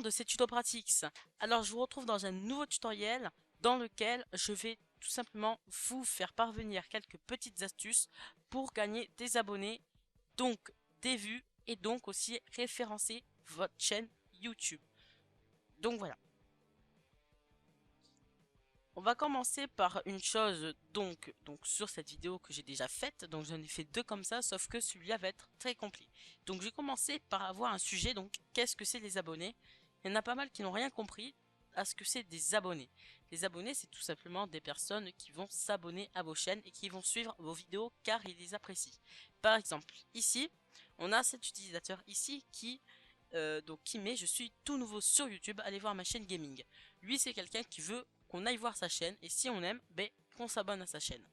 monde, c'est Tuto Pratiques. Alors je vous retrouve dans un nouveau tutoriel dans lequel je vais tout simplement vous faire parvenir quelques petites astuces pour gagner des abonnés, donc des vues et donc aussi référencer votre chaîne YouTube. Donc voilà. On va commencer par une chose donc sur cette vidéo que j'ai déjà faite. Donc j'en ai fait deux comme ça, sauf que celui-là va être très complet. Donc je vais commencer par avoir un sujet. Donc qu'est-ce que c'est les abonnés? Il y en a pas mal qui n'ont rien compris à ce que c'est des abonnés. Les abonnés, c'est tout simplement des personnes qui vont s'abonner à vos chaînes et qui vont suivre vos vidéos car ils les apprécient. Par exemple, ici, on a cet utilisateur ici qui met je suis tout nouveau sur YouTube, allez voir ma chaîne gaming. Lui, c'est quelqu'un qui veut qu'on aille voir sa chaîne et si on aime, ben, qu'on s'abonne à sa chaîne.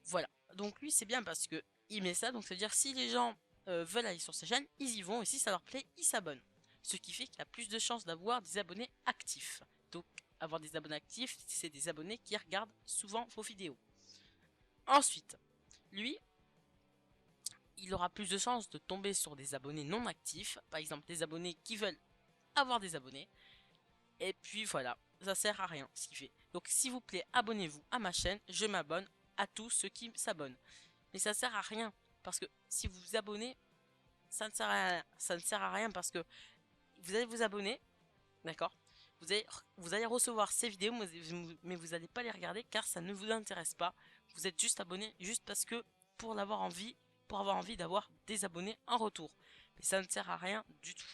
Voilà. Donc lui, c'est bien parce que il met ça, donc ça veut dire si les gens veulent aller sur sa chaîne, ils y vont et si ça leur plaît, ils s'abonnent. Ce qui fait qu'il a plus de chances d'avoir des abonnés actifs. Donc avoir des abonnés actifs, c'est des abonnés qui regardent souvent vos vidéos. Ensuite, lui, il aura plus de chances de tomber sur des abonnés non actifs, par exemple des abonnés qui veulent avoir des abonnés. Et puis voilà, ça sert à rien ce qu'il fait. Donc s'il vous plaît, abonnez-vous à ma chaîne, je m'abonne à tous ceux qui s'abonnent. Mais ça sert à rien, parce que si vous vous abonnez, ça ne sert à rien. Ça ne sert à rien parce que vous allez vous abonner, d'accord, vous allez recevoir ces vidéos, mais vous n'allez pas les regarder car ça ne vous intéresse pas. Vous êtes juste abonné juste parce que pour l'avoir envie, pour avoir envie d'avoir des abonnés en retour. Mais ça ne sert à rien du tout.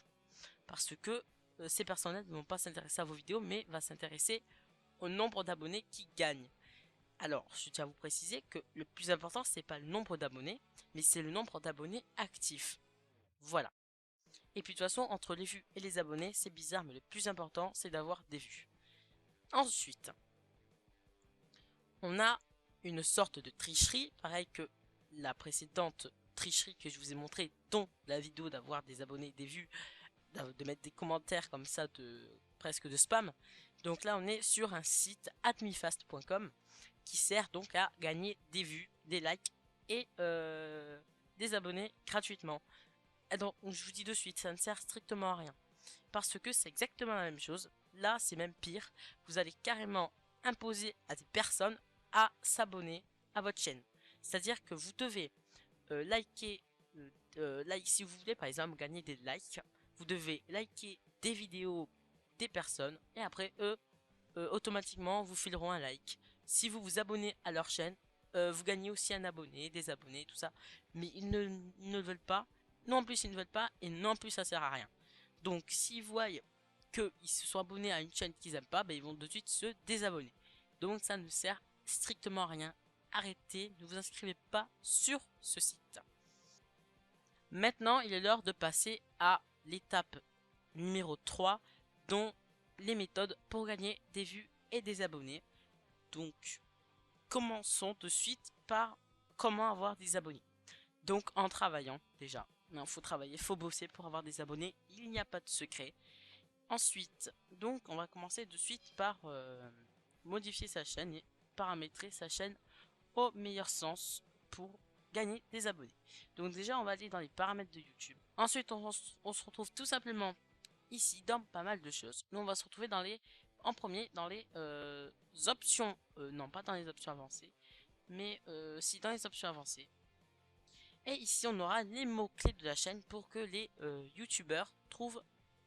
Parce que ces personnes-là ne vont pas s'intéresser à vos vidéos, mais va s'intéresser au nombre d'abonnés qui gagnent. Alors, je tiens à vous préciser que le plus important, c'est pas le nombre d'abonnés, mais c'est le nombre d'abonnés actifs. Voilà. Et puis de toute façon, entre les vues et les abonnés, c'est bizarre, mais le plus important, c'est d'avoir des vues. Ensuite, on a une sorte de tricherie, pareil que la précédente tricherie que je vous ai montré, dont la vidéo d'avoir des abonnés, des vues, de mettre des commentaires comme ça presque de spam. Donc là on est sur un site admifast.com qui sert donc à gagner des vues, des likes et des abonnés gratuitement. Et donc je vous dis de suite, ça ne sert strictement à rien. Parce que c'est exactement la même chose. Là c'est même pire. Vous allez carrément imposer à des personnes à s'abonner à votre chaîne. C'est-à-dire que vous devez liker, si vous voulez par exemple gagner des likes, vous devez liker des vidéos des personnes et après eux, automatiquement vous fileront un like. Si vous vous abonnez à leur chaîne, vous gagnez aussi un abonné, des abonnés, tout ça. Mais ils ne veulent pas, non en plus ils ne veulent pas et non en plus ça sert à rien. Donc s'ils voient qu'ils se sont abonnés à une chaîne qu'ils aiment pas, ben, ils vont de suite se désabonner. Donc ça ne sert strictement à rien. Arrêtez, ne vous inscrivez pas sur ce site. Maintenant, il est l'heure de passer à l'étape numéro 3, dont les méthodes pour gagner des vues et des abonnés. Donc, commençons de suite par comment avoir des abonnés. Donc, en travaillant, déjà. Il faut travailler, il faut bosser pour avoir des abonnés. Il n'y a pas de secret. Ensuite, donc, on va commencer de suite par modifier sa chaîne et paramétrer sa chaîne au meilleur sens pour gagner des abonnés. Donc déjà, on va aller dans les paramètres de YouTube. Ensuite, on se retrouve tout simplement ici dans pas mal de choses. Nous, on va se retrouver en premier, dans les options, non pas dans les options avancées, mais si dans les options avancées. Et ici, on aura les mots-clés de la chaîne pour que les YouTubeurs trouvent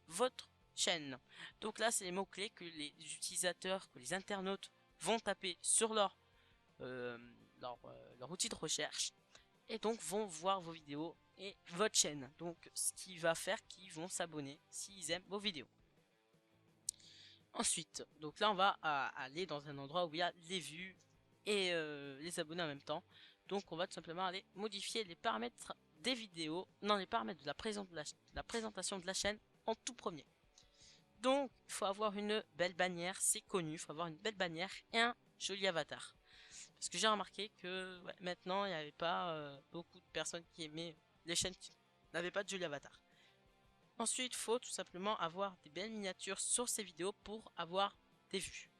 votre chaîne. Donc là, c'est les mots-clés que les utilisateurs, que les internautes vont taper sur leur outil de recherche et donc vont voir vos vidéos et votre chaîne. Donc ce qui va faire qu'ils vont s'abonner s'ils aiment vos vidéos. Ensuite, donc là on va aller dans un endroit où il y a les vues et les abonnés en même temps. Donc on va tout simplement aller modifier les paramètres des vidéos, non les paramètres de la présentation de la chaîne en tout premier. Donc il faut avoir une belle bannière, c'est connu, il faut avoir une belle bannière et un joli avatar. Parce que j'ai remarqué que maintenant, il n'y avait pas beaucoup de personnes qui aimaient les chaînes qui n'avaient pas de joli avatar. Ensuite, il faut tout simplement avoir des belles miniatures sur ces vidéos pour avoir des vues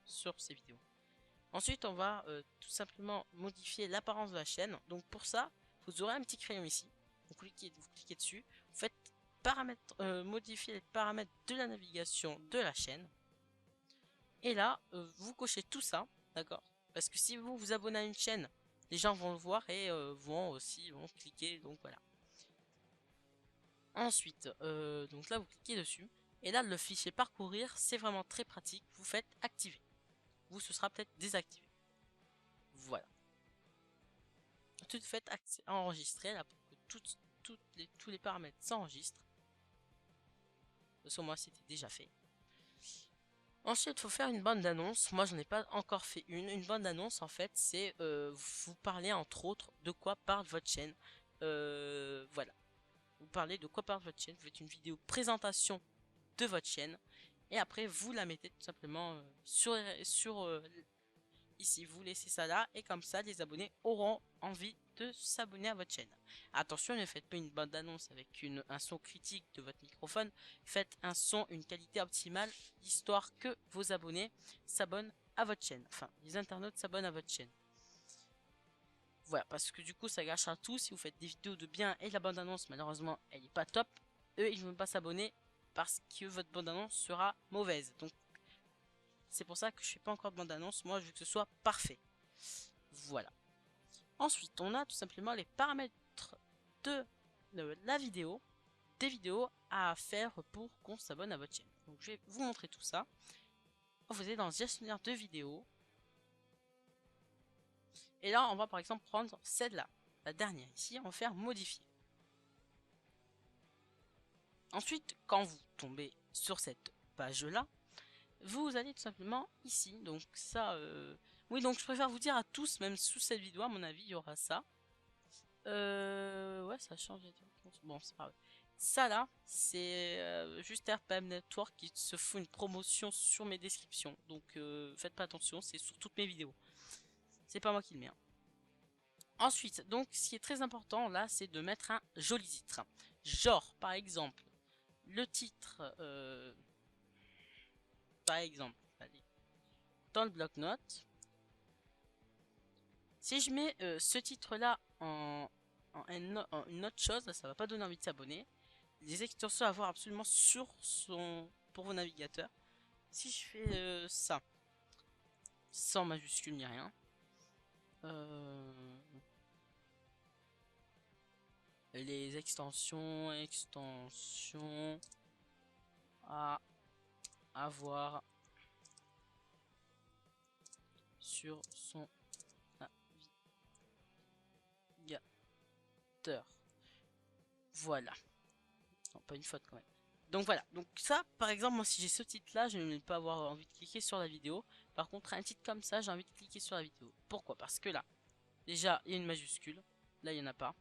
sur ces vidéos. Ensuite, on va tout simplement modifier l'apparence de la chaîne. Donc pour ça, vous aurez un petit crayon ici. Vous cliquez dessus. Vous faites paramètres, modifier les paramètres de la navigation de la chaîne. Et là, vous cochez tout ça, d'accord? Parce que si vous vous abonnez à une chaîne, les gens vont le voir et vont cliquer, donc voilà. Ensuite, donc là vous cliquez dessus, et là le fichier parcourir, c'est vraiment très pratique. Vous faites activer. Vous, ce sera peut-être désactivé. Voilà. Tout fait enregistrer là pour que tous les paramètres s'enregistrent. Sur moi c'était déjà fait. Ensuite, il faut faire une bande d'annonce. Moi, j'en ai pas encore fait une. Une bande d'annonce, en fait, c'est vous parlez entre autres de quoi parle votre chaîne. Voilà. Vous parlez de quoi parle votre chaîne. Vous faites une vidéo présentation de votre chaîne. Et après, vous la mettez tout simplement sur ici. Vous laissez ça là. Et comme ça, les abonnés auront envie de s'abonner à votre chaîne. Attention, ne faites pas une bande d'annonce avec un son critique de votre microphone. Faites un son, une qualité optimale, histoire que vos abonnés s'abonnent à votre chaîne. Enfin, les internautes s'abonnent à votre chaîne. Voilà, parce que du coup, ça gâchera tout. Si vous faites des vidéos de bien et la bande annonce, malheureusement, elle n'est pas top. Eux, ils ne vont pas s'abonner parce que votre bande annonce sera mauvaise. Donc, c'est pour ça que je ne fais pas encore de bande annonce. Moi, je veux que ce soit parfait. Voilà. Ensuite, on a tout simplement les paramètres de la vidéo, des vidéos à faire pour qu'on s'abonne à votre chaîne. Donc je vais vous montrer tout ça. Vous êtes dans le gestionnaire de vidéos. Et là, on va par exemple prendre celle-là, la dernière ici, on va faire modifier. Ensuite, quand vous tombez sur cette page-là, vous allez tout simplement ici. Donc ça, oui, donc je préfère vous dire à tous, même sous cette vidéo, à mon avis, il y aura ça. Ouais, ça change. Bon, c'est pas grave. Ça là, c'est juste RPM Network qui se fout une promotion sur mes descriptions. Donc faites pas attention, c'est sur toutes mes vidéos. C'est pas moi qui le mets. Hein. Ensuite, donc ce qui est très important là, c'est de mettre un joli titre. Genre, par exemple, le titre, par exemple, allez, dans le bloc-notes. Si je mets ce titre là en une autre chose, ça va pas donner envie de s'abonner. Les extensions à voir absolument pour vos navigateurs. Si je fais ça, sans majuscule ni rien, les extensions à avoir sur son navigateur. Voilà. Non, pas une faute quand même. Donc voilà, donc ça par exemple moi si j'ai ce titre là je ne vais pas avoir envie de cliquer sur la vidéo. Par contre un titre comme ça j'ai envie de cliquer sur la vidéo. Pourquoi? Parce que là déjà il y a une majuscule, là il n'y en a pas.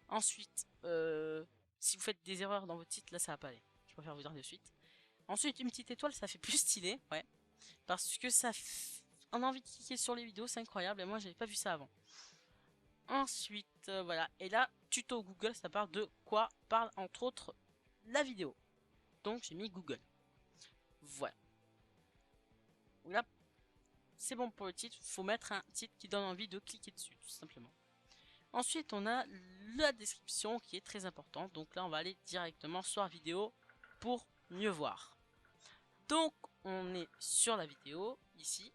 Ensuite si vous faites des erreurs dans votre titre là ça va pas aller. Je préfère vous dire de suite. Ensuite une petite étoile ça fait plus stylé, ouais. Parce que on a envie de cliquer sur les vidéos, c'est incroyable et moi j'avais pas vu ça avant. Ensuite voilà, et là tuto Google ça parle de quoi parle entre autres la vidéo. Donc j'ai mis Google. Voilà. Là, c'est bon pour le titre. Il faut mettre un titre qui donne envie de cliquer dessus, tout simplement. Ensuite, on a la description qui est très importante. Donc là, on va aller directement sur la vidéo pour mieux voir. Donc, on est sur la vidéo, ici.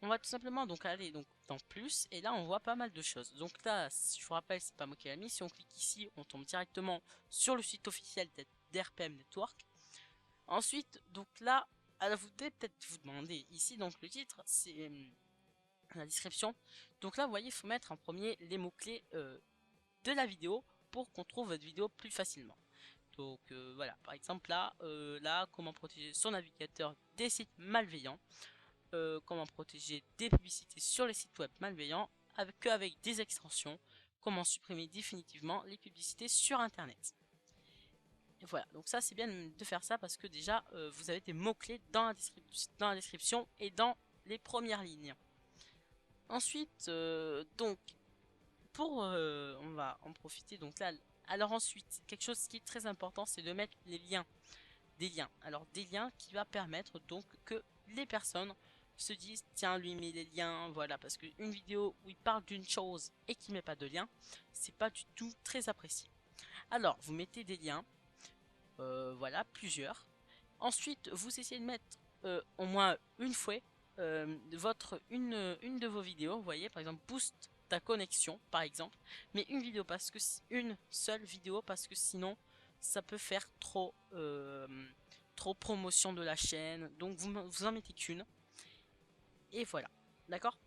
On va tout simplement donc aller dans plus. Et là, on voit pas mal de choses. Donc là, je vous rappelle, c'est pas moi qui l'ai mis. Si on clique ici, on tombe directement sur le site officiel d'RPM Network. Ensuite, donc là, alors vous devez peut-être vous demander ici, donc le titre, c'est la description. Donc là, vous voyez, il faut mettre en premier les mots-clés de la vidéo pour qu'on trouve votre vidéo plus facilement. Donc voilà, par exemple là, comment protéger son navigateur des sites malveillants, comment protéger des publicités sur les sites web malveillants avec des extensions, comment supprimer définitivement les publicités sur internet. Et voilà, donc ça c'est bien de faire ça parce que déjà vous avez des mots-clés dans la description et dans les premières lignes. Ensuite, donc, on va en profiter, donc là, alors ensuite, quelque chose qui est très important, c'est de mettre des liens. Alors des liens qui va permettre donc que les personnes se disent, tiens, lui met des liens, voilà, parce qu'une vidéo où il parle d'une chose et qui met pas de lien, c'est pas du tout très apprécié. Alors, vous mettez des liens. voilà, plusieurs. Ensuite, vous essayez de mettre au moins une fois une de vos vidéos, vous voyez, par exemple, boost ta connexion, par exemple, mais une vidéo parce que une seule vidéo parce que sinon ça peut faire trop promotion de la chaîne, donc vous en mettez qu'une et voilà, d'accord.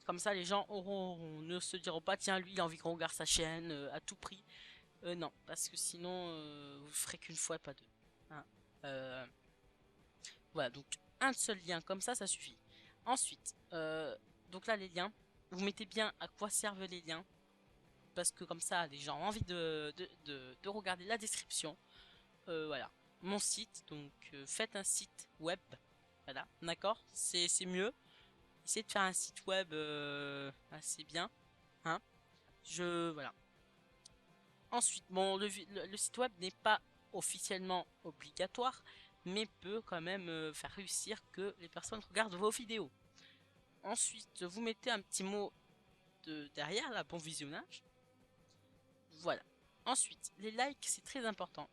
Comme ça, les gens ne se diront pas, tiens, lui, il a envie qu'on regarde sa chaîne à tout prix. Non, parce que sinon, vous ferez qu'une fois, pas deux. Hein. Voilà, donc un seul lien comme ça suffit. Ensuite, donc là, les liens, vous mettez bien à quoi servent les liens. Parce que comme ça, les gens ont envie de regarder la description. Voilà, mon site, donc faites un site web. Voilà, d'accord, c'est mieux. Essayez de faire un site web assez bien. Hein. Voilà. Ensuite, bon, le site web n'est pas officiellement obligatoire, mais peut quand même faire réussir que les personnes regardent vos vidéos. Ensuite, vous mettez un petit mot derrière, là, bon visionnage. Voilà. Ensuite, les likes, c'est très important.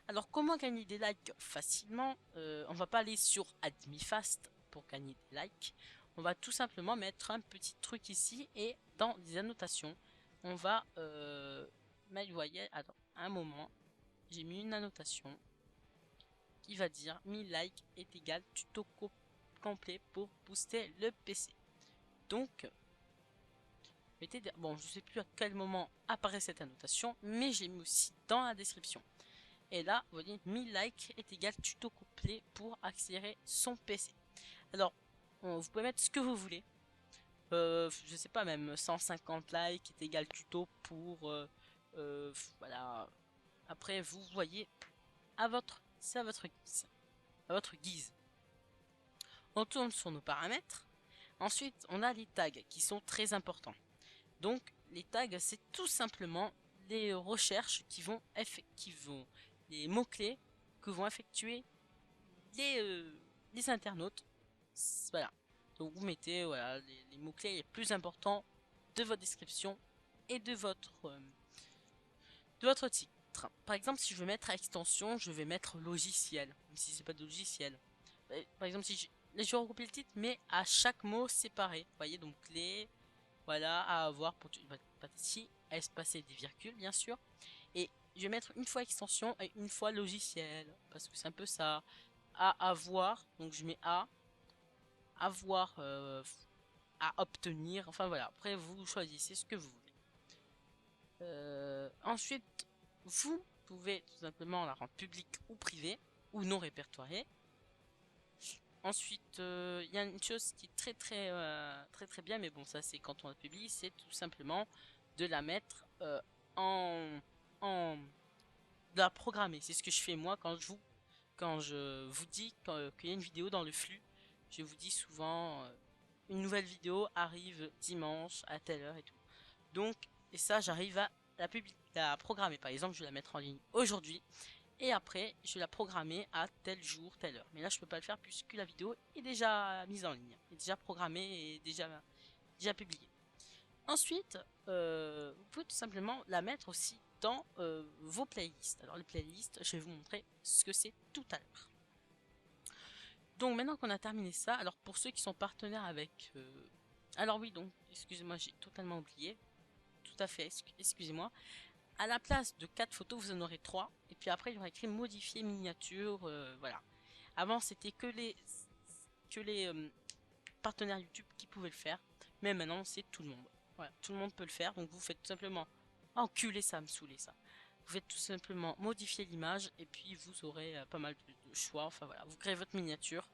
Alors, comment gagner des likes facilement? On va pas aller sur AdmiFast pour gagner des likes. On va tout simplement mettre un petit truc ici et dans les annotations, on va vous voyez, attends, un moment, j'ai mis une annotation qui va dire 1000 likes est égal tuto complet pour booster le PC. Donc, bon, je sais plus à quel moment apparaît cette annotation, mais j'ai mis aussi dans la description. Et là, vous voyez, 1000 likes est égal tuto complet pour accélérer son PC. Alors, vous pouvez mettre ce que vous voulez. Je sais pas, même 150 likes est égal tuto pour... voilà. Après, vous voyez, c'est à votre guise. À votre guise. On tourne sur nos paramètres. Ensuite, on a les tags qui sont très importants. Donc, les tags, c'est tout simplement les recherches les mots-clés que vont effectuer les internautes. Voilà. Donc, vous mettez voilà, les mots-clés les plus importants de votre description et de votre titre. Par exemple, si je veux mettre extension, je vais mettre logiciel, même si c'est pas de logiciel. Par exemple, si je vais regrouper le titre, mais à chaque mot séparé. Vous voyez, donc clé, voilà, à avoir pour ici, espacer des virgules, bien sûr. Et je vais mettre une fois extension et une fois logiciel, parce que c'est un peu ça. À avoir, donc je mets à avoir, à obtenir. Enfin voilà, après vous choisissez ce que vous voulez. Ensuite, vous pouvez tout simplement la rendre publique ou privée ou non répertoriée. Ensuite, il y a une chose qui est très bien, mais bon, ça c'est quand on la publie, c'est tout simplement de la mettre de la programmer. C'est ce que je fais moi quand je vous dis qu'il y a une vidéo dans le flux. Je vous dis souvent une nouvelle vidéo arrive dimanche à telle heure et tout. Donc, et ça, j'arrive à la programmer. Par exemple, je vais la mettre en ligne aujourd'hui. Et après, je vais la programmer à tel jour, telle heure. Mais là, je peux pas le faire puisque la vidéo est déjà mise en ligne. Est déjà programmée et déjà publiée. Ensuite, vous pouvez tout simplement la mettre aussi dans vos playlists. Alors, les playlists, je vais vous montrer ce que c'est tout à l'heure. Donc, maintenant qu'on a terminé ça, alors pour ceux qui sont partenaires avec... alors oui, donc, excusez-moi, j'ai totalement oublié. Tout à fait, excusez-moi. À la place de 4 photos, vous en aurez 3. Et puis après, il y aura écrit modifier miniature. Voilà. Avant, c'était que les partenaires YouTube qui pouvaient le faire. Mais maintenant, c'est tout le monde. Voilà, tout le monde peut le faire. Donc vous faites tout simplement... enculer ça, me saouler ça. Vous faites tout simplement modifier l'image. Et puis vous aurez pas mal de choix. Enfin voilà, vous créez votre miniature.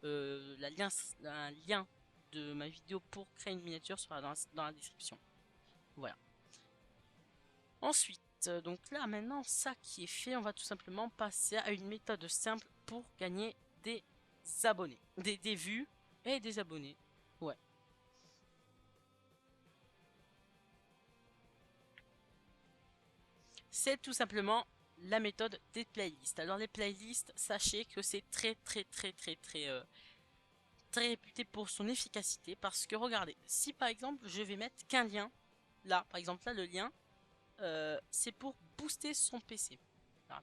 Un lien de ma vidéo pour créer une miniature sera dans la description. Voilà. Ensuite, donc là maintenant, ça qui est fait, on va tout simplement passer à une méthode simple pour gagner des abonnés, des vues et des abonnés. Ouais. C'est tout simplement la méthode des playlists. Alors les playlists, sachez que c'est très réputé pour son efficacité parce que regardez, si par exemple je vais mettre qu'un lien, là par exemple là le lien, c'est pour booster son PC. Alors,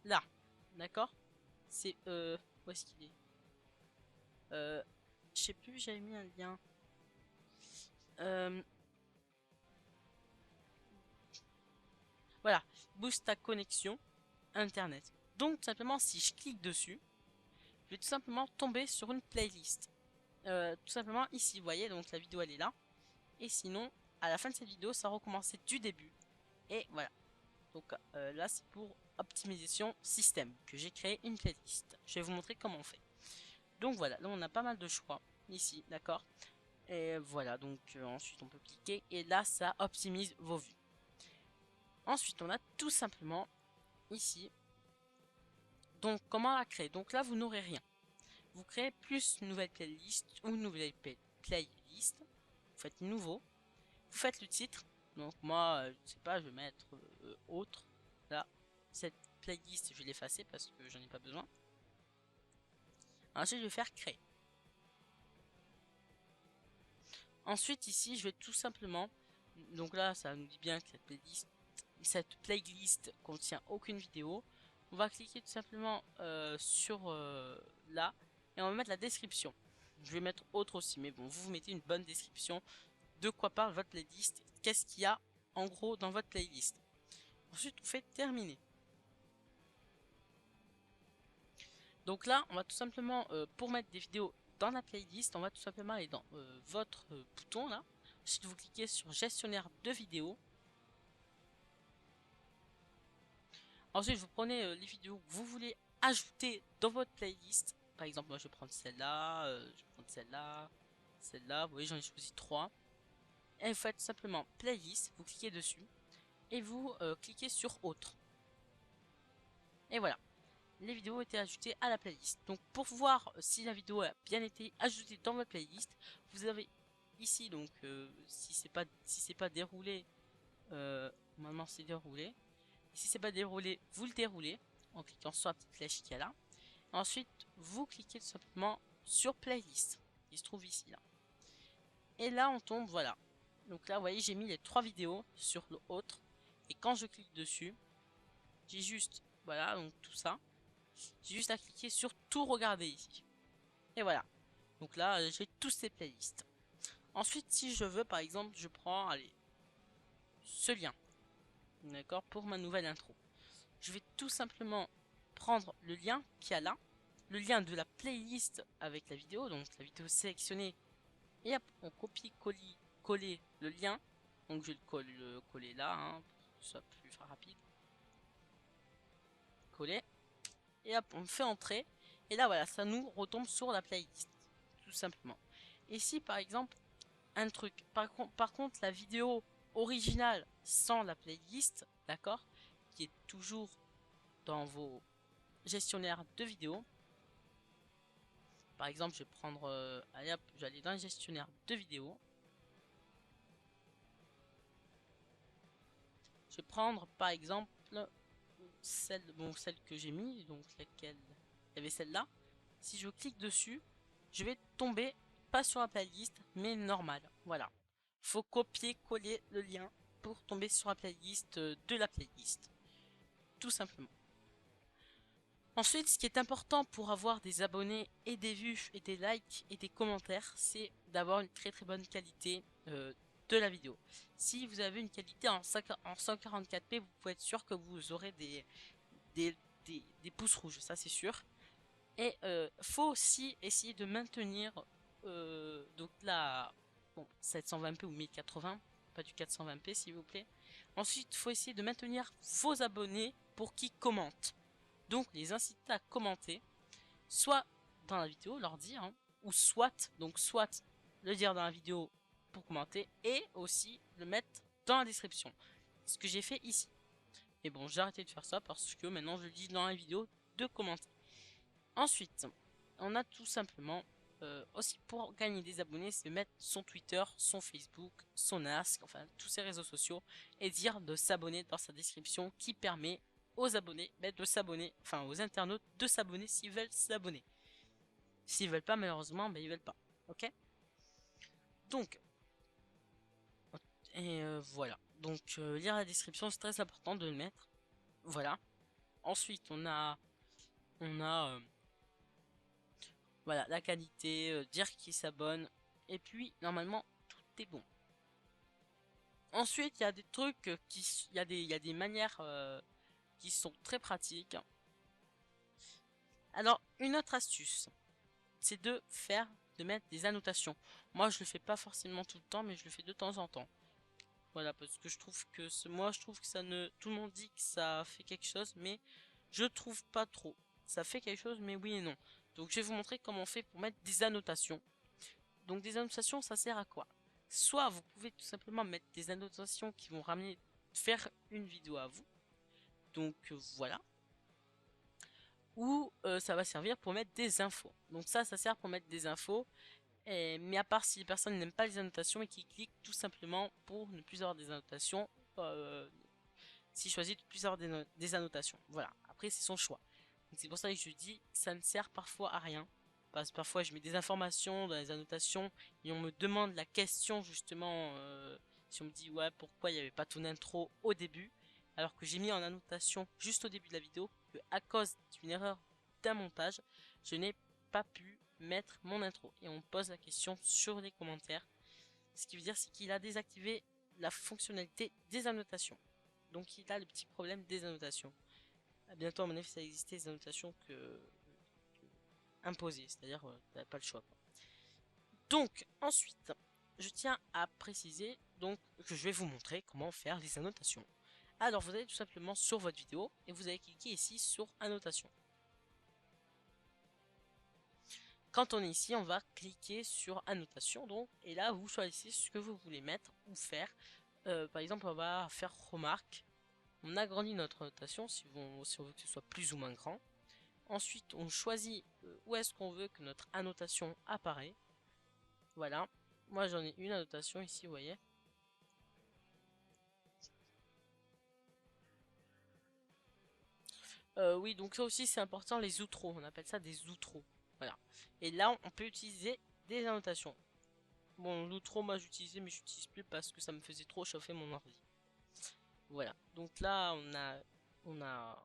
là, d'accord? C'est où est-ce qu'il est? Je sais plus, j'avais mis un lien. Voilà, booste ta connexion internet. Donc tout simplement, si je clique dessus, je vais tout simplement tomber sur une playlist. Tout simplement ici, vous voyez, donc la vidéo elle est là. Et sinon, à la fin de cette vidéo, ça recommençait du début. Et voilà. Donc là, c'est pour optimisation système que j'ai créé une playlist. Je vais vous montrer comment on fait. Donc voilà, là on a pas mal de choix ici, d'accord. Et voilà, donc ensuite on peut cliquer et là ça optimise vos vues. Ensuite on a tout simplement ici, donc comment la créer. Donc là vous n'aurez rien. Vous créez plus une nouvelle playlist ou une nouvelle playlist. Vous faites nouveau. Vous faites le titre. Donc moi, je sais pas, je vais mettre autre. Là, cette playlist, je vais l'effacer parce que j'en ai pas besoin. Ensuite, je vais faire créer. Ensuite, ici, je vais tout simplement. Donc là, ça nous dit bien que cette playlist contient aucune vidéo. On va cliquer tout simplement sur là et on va mettre la description. Je vais mettre autre aussi, mais bon, vous mettez une bonne description de quoi parle votre playlist, qu'est-ce qu'il y a en gros dans votre playlist. Ensuite, on fait terminer. Donc là, on va tout simplement, pour mettre des vidéos dans la playlist, on va tout simplement aller dans votre bouton là. Ensuite, vous cliquez sur gestionnaire de vidéos. Ensuite, vous prenez les vidéos que vous voulez ajouter dans votre playlist. Par exemple, moi je vais prendre celle-là, je vais prendre celle-là, celle-là. Vous voyez, j'en ai choisi 3. Et vous faites simplement playlist, vous cliquez dessus et vous cliquez sur autre. Et voilà, les vidéos ont été ajoutées à la playlist. Donc pour voir si la vidéo a bien été ajoutée dans votre playlist, vous avez ici donc si c'est pas déroulé, normalement c'est déroulé. Et si c'est pas déroulé, vous le déroulez en cliquant sur la petite flèche qui est là. Ensuite, vous cliquez tout simplement sur playlist qui se trouve ici là. Et là on tombe, voilà. Donc là vous voyez j'ai mis les 3 vidéos sur l'autre. Et quand je clique dessus, j'ai juste, voilà, donc tout ça. J'ai juste à cliquer sur tout regarder ici. Et voilà. Donc là, j'ai tous ces playlists. Ensuite, si je veux, par exemple, je prends, allez, ce lien. D'accord, pour ma nouvelle intro. Je vais tout simplement prendre le lien qu'il y a là. Le lien de la playlist avec la vidéo. Donc la vidéo sélectionnée. Et hop, on copie-coller le lien. Donc je vais le coller là, hein, pour que ce soit plus rapide. Coller. Et hop, on fait entrer. Et là, voilà, ça nous retombe sur la playlist. Tout simplement. Et si, par exemple, un truc, par contre, la vidéo originale sans la playlist, d'accord, qui est toujours dans vos gestionnaires de vidéos. Par exemple, je vais prendre, allez hop, je vais aller dans les gestionnaires de vidéos. Je vais prendre, par exemple, celle que j'ai mis, donc laquelle, il y avait celle-là. Si je clique dessus, je vais tomber pas sur la playlist, mais normal. Voilà. Faut copier-coller le lien pour tomber sur la playlist de la playlist. Tout simplement. Ensuite, ce qui est important pour avoir des abonnés et des vues et des likes et des commentaires, c'est d'avoir une très bonne qualité de la vidéo. Si vous avez une qualité en 144p, vous pouvez être sûr que vous aurez des, pouces rouges, ça c'est sûr. Et faut aussi essayer de maintenir donc là, bon, 720p ou 1080, pas du 420p s'il vous plaît. Ensuite, faut essayer de maintenir vos abonnés pour qu'ils commentent. Donc les inciter à commenter, soit dans la vidéo, leur dire, hein, ou soit le dire dans la vidéo pour commenter, et aussi le mettre dans la description. Ce que j'ai fait ici. Et bon, j'ai arrêté de faire ça parce que maintenant je dis dans la vidéo de commenter. Ensuite, on a tout simplement aussi pour gagner des abonnés, c'est mettre son Twitter, son Facebook, son Ask, enfin tous ces réseaux sociaux, et dire de s'abonner dans sa description qui permet aux abonnés de s'abonner, enfin aux internautes de s'abonner s'ils veulent s'abonner. S'ils veulent pas, malheureusement, ils veulent pas. Ok. Donc, et voilà. Donc lire la description, c'est très important de le mettre. Voilà. Ensuite, on a voilà, la qualité, dire qui s'abonne, et puis normalement tout est bon. Ensuite, il y a des trucs il y a des manières qui sont très pratiques. Alors, une autre astuce, c'est de mettre des annotations. Moi, je le fais pas forcément tout le temps, mais je le fais de temps en temps. Voilà, parce que je trouve que moi, je trouve que ça ne, tout le monde dit que ça fait quelque chose, mais je trouve pas trop. Ça fait quelque chose, mais oui et non. Donc, je vais vous montrer comment on fait pour mettre des annotations. Donc, des annotations, ça sert à quoi? Soit vous pouvez tout simplement mettre des annotations qui vont faire une vidéo à vous. Donc, voilà. Ou ça va servir pour mettre des infos. Donc ça sert pour mettre des infos. Mais à part si les personnes n'aiment pas les annotations et qui cliquent tout simplement pour ne plus avoir des annotations, s'ils choisissent de ne plus avoir des annotations. Voilà, après c'est son choix. C'est pour ça que je dis ça ne sert parfois à rien. Parce que parfois je mets des informations dans les annotations et on me demande la question justement si on me dit ouais pourquoi il n'y avait pas ton intro au début alors que j'ai mis en annotation juste au début de la vidéo que à cause d'une erreur d'un montage je n'ai pas pu mettre mon intro et on me pose la question sur les commentaires. Ce qui veut dire c'est qu'il a désactivé la fonctionnalité des annotations. Donc il a le petit problème des annotations. Bientôt à mon avis ça existait des annotations imposées, c'est-à-dire t'avais pas le choix quoi. Donc ensuite je tiens à préciser donc que je vais vous montrer comment faire les annotations. Alors vous allez tout simplement sur votre vidéo et vous allez cliquer ici sur annotation. Quand on est ici, on va cliquer sur annotation donc et là vous choisissez ce que vous voulez mettre ou faire. Par exemple on va faire remarque. On agrandit notre annotation si on veut que ce soit plus ou moins grand. Ensuite on choisit où est-ce qu'on veut que notre annotation apparaît. Voilà, moi j'en ai une annotation ici, vous voyez. Oui, donc ça aussi c'est important, les outros, on appelle ça des outros. Voilà. Et là on peut utiliser des annotations. Bon, l'outro moi j'utilisais mais j'utilise plus parce que ça me faisait trop chauffer mon ordi. Voilà. Donc là on a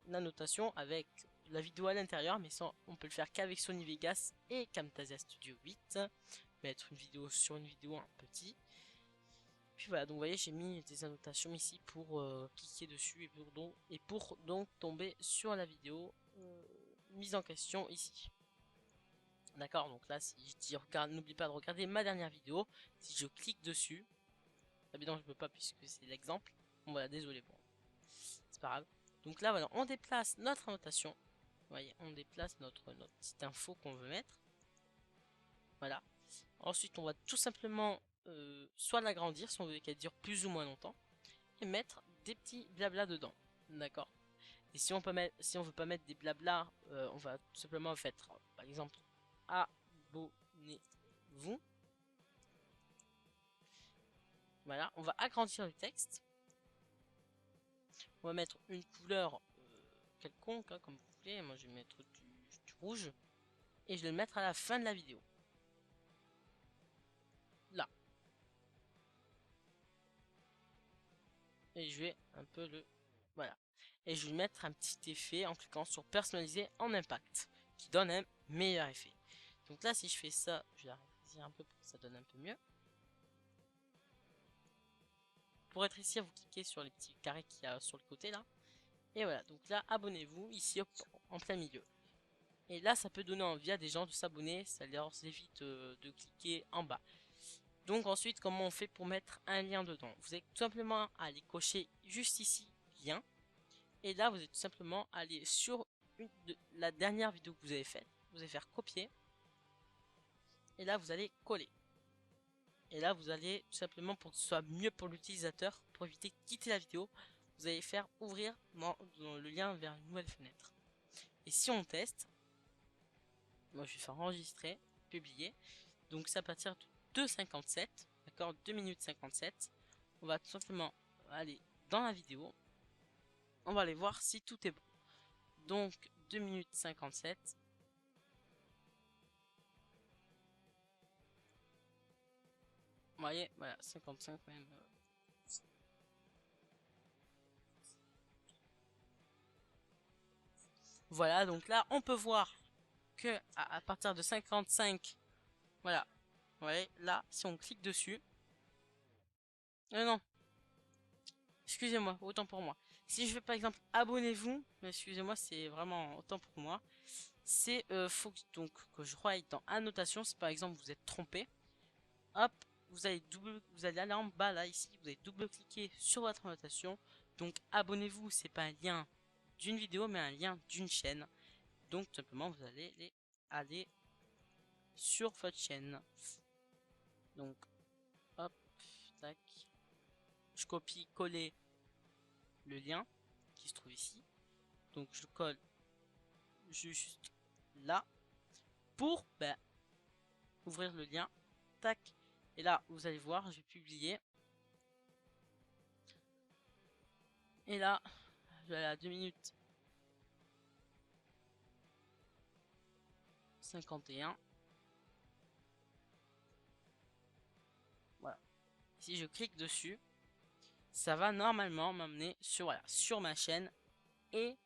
une annotation avec la vidéo à l'intérieur, mais ça on peut le faire qu'avec Sony Vegas et Camtasia Studio 8. Mettre une vidéo sur une vidéo un petit. Puis voilà, donc vous voyez, j'ai mis des annotations ici pour cliquer dessus et pour donc tomber sur la vidéo mise en question ici. D'accord, donc là, si je dis regarde, n'oublie pas de regarder ma dernière vidéo, si je clique dessus, évidemment je peux pas puisque c'est l'exemple. Bon voilà, désolé, bon, c'est pas grave. Donc là, voilà, on déplace notre annotation. Vous voyez, on déplace notre petite info qu'on veut mettre. Voilà. Ensuite, on va tout simplement soit l'agrandir si on veut qu'elle dure plus ou moins longtemps. Et mettre des petits blabla dedans, d'accord. Et si on veut pas mettre des blabla, on va tout simplement faire, par exemple, abonnez-vous. Voilà, on va agrandir le texte. On va mettre une couleur quelconque, hein, comme vous voulez. Moi, je vais mettre du rouge et je vais le mettre à la fin de la vidéo. Là. Et je vais un peu le... Voilà. Et je vais mettre un petit effet en cliquant sur personnaliser en impact, qui donne un meilleur effet. Donc là, si je fais ça, je vais la rétrécir un peu pour que ça donne un peu mieux. Pour rétrécir, vous cliquez sur les petits carrés qu'il y a sur le côté là. Et voilà, donc là, abonnez-vous, ici hop, en plein milieu. Et là, ça peut donner envie à des gens de s'abonner, ça leur évite de cliquer en bas. Donc ensuite, comment on fait pour mettre un lien dedans? Vous avez tout simplement à aller cocher juste ici, lien. Et là, vous allez tout simplement aller sur la dernière vidéo que vous avez faite. Vous allez faire copier. Et là, vous allez coller. Et là, vous allez tout simplement, pour que ce soit mieux pour l'utilisateur, pour éviter de quitter la vidéo, vous allez faire ouvrir dans le lien vers une nouvelle fenêtre. Et si on teste, moi je vais faire enregistrer, publier. Donc c'est à partir de 2,57, d'accord, 2 minutes 57. On va tout simplement aller dans la vidéo. On va aller voir si tout est bon. Donc 2 minutes 57. Vous voyez, voilà, 55 même. Voilà, donc là, on peut voir que à partir de 55, voilà, ouais, là, si on clique dessus, non, excusez-moi, autant pour moi. Si je fais par exemple abonnez-vous, excusez-moi, c'est vraiment autant pour moi. C'est faut donc que je crois dans annotation, si par exemple vous êtes trompé, hop, vous allez aller en bas là ici, vous allez double cliquer sur votre annotation. Donc abonnez-vous, c'est pas un lien d'une vidéo mais un lien d'une chaîne. Donc tout simplement vous allez aller sur votre chaîne. Donc hop, tac, je copie coller le lien qui se trouve ici. Donc je colle juste là pour ouvrir le lien. Tac. Et là, vous allez voir, je vais publier. Et là, je vais aller à 2 minutes 51. Voilà. Si je clique dessus, ça va normalement m'amener sur, voilà, sur ma chaîne. Et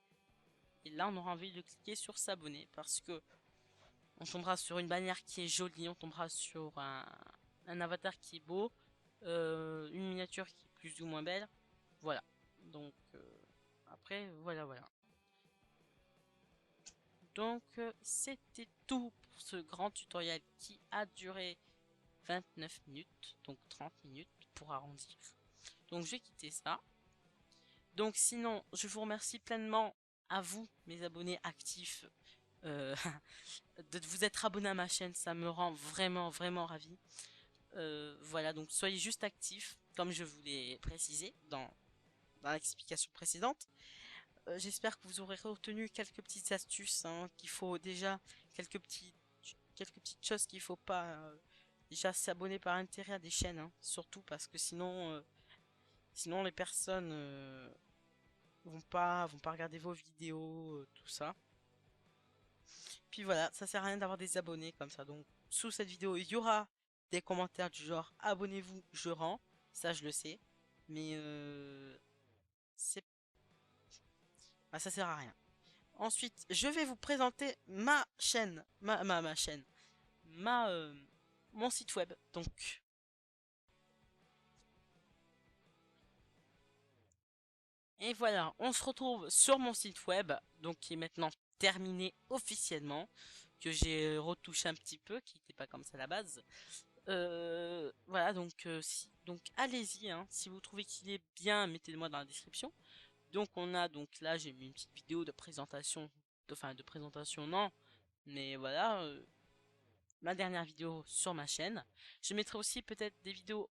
là, on aura envie de cliquer sur s'abonner parce que on tombera sur une bannière qui est jolie, on tombera sur un avatar qui est beau, une miniature qui est plus ou moins belle. Voilà. Donc, après, voilà. Donc, c'était tout pour ce grand tutoriel qui a duré 29 minutes, donc 30 minutes pour arrondir. Donc, je vais quitter ça. Donc, sinon, je vous remercie pleinement à vous, mes abonnés actifs, euh, de vous être abonnés à ma chaîne. Ça me rend vraiment ravi. Voilà, donc soyez juste actifs, comme je vous l'ai précisé dans l'explication précédente. J'espère que vous aurez retenu quelques petites astuces, hein, qu'il faut déjà, quelques petites choses qu'il faut pas déjà s'abonner par intérêt à des chaînes, hein, surtout parce que sinon les personnes vont pas regarder vos vidéos, tout ça. Puis voilà, ça sert à rien d'avoir des abonnés comme ça. Donc sous cette vidéo, il y aura des commentaires du genre abonnez-vous, je rends, ça je le sais, mais c'est ça sert à rien. Ensuite, je vais vous présenter ma chaîne, ma chaîne, ma mon site web. Donc et voilà, on se retrouve sur mon site web, donc qui est maintenant terminé officiellement, que j'ai retouché un petit peu, qui n'était pas comme ça à la base. Voilà, donc donc allez-y, hein, si vous trouvez qu'il est bien, mettez-le-moi dans la description. Donc on a donc là j'ai mis une petite vidéo de présentation, enfin de présentation non, mais voilà, ma dernière vidéo sur ma chaîne. Je mettrai aussi peut-être des vidéos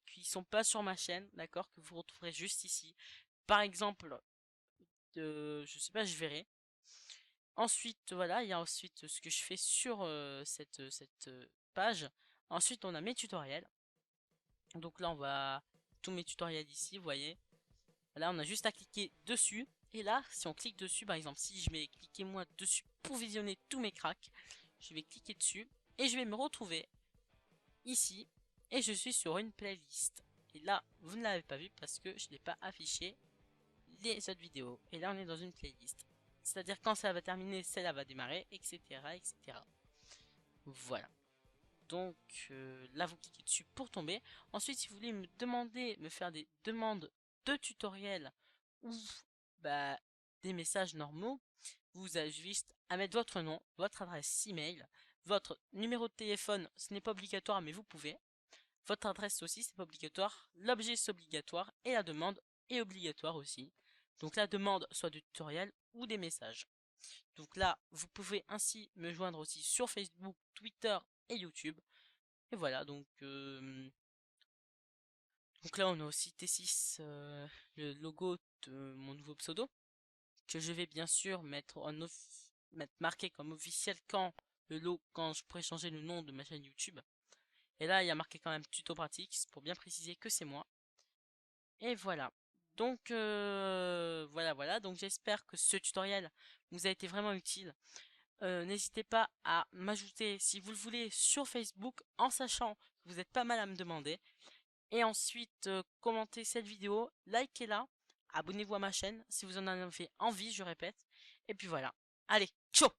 qui sont pas sur ma chaîne, d'accord, que vous retrouverez juste ici. Par exemple, je sais pas, je verrai. Ensuite, voilà, il y a ensuite ce que je fais sur cette page. Ensuite, on a mes tutoriels. Donc là, on va tous mes tutoriels ici, vous voyez. Là, on a juste à cliquer dessus. Et là, si on clique dessus, par exemple, si je vais cliquer moi dessus pour visionner tous mes cracks, je vais cliquer dessus et je vais me retrouver ici et je suis sur une playlist. Et là, vous ne l'avez pas vu parce que je n'ai pas affiché les autres vidéos. Et là, on est dans une playlist. C'est-à-dire quand ça va terminer, celle-là va démarrer, etc., etc. Voilà. Donc là, vous cliquez dessus pour tomber. Ensuite, si vous voulez me faire des demandes de tutoriels ou bah, des messages normaux, vous avez juste à mettre votre nom, votre adresse email, votre numéro de téléphone, ce n'est pas obligatoire, mais vous pouvez. Votre adresse aussi, c'est pas obligatoire. L'objet, c'est obligatoire. Et la demande est obligatoire aussi. Donc la demande, soit du tutoriel ou des messages. Donc là, vous pouvez ainsi me joindre aussi sur Facebook, Twitter et YouTube. Et voilà, donc là on a aussi T6, le logo de mon nouveau pseudo, que je vais bien sûr mettre marqué comme officiel quand je pourrai changer le nom de ma chaîne YouTube. Et là il y a marqué quand même tuto pratique pour bien préciser que c'est moi. Et voilà. Donc voilà. Donc j'espère que ce tutoriel vous a été vraiment utile. N'hésitez pas à m'ajouter si vous le voulez sur Facebook en sachant que vous êtes pas mal à me demander. Et ensuite, commentez cette vidéo, likez-la, abonnez-vous à ma chaîne si vous en avez envie, je répète. Et puis voilà. Allez, ciao!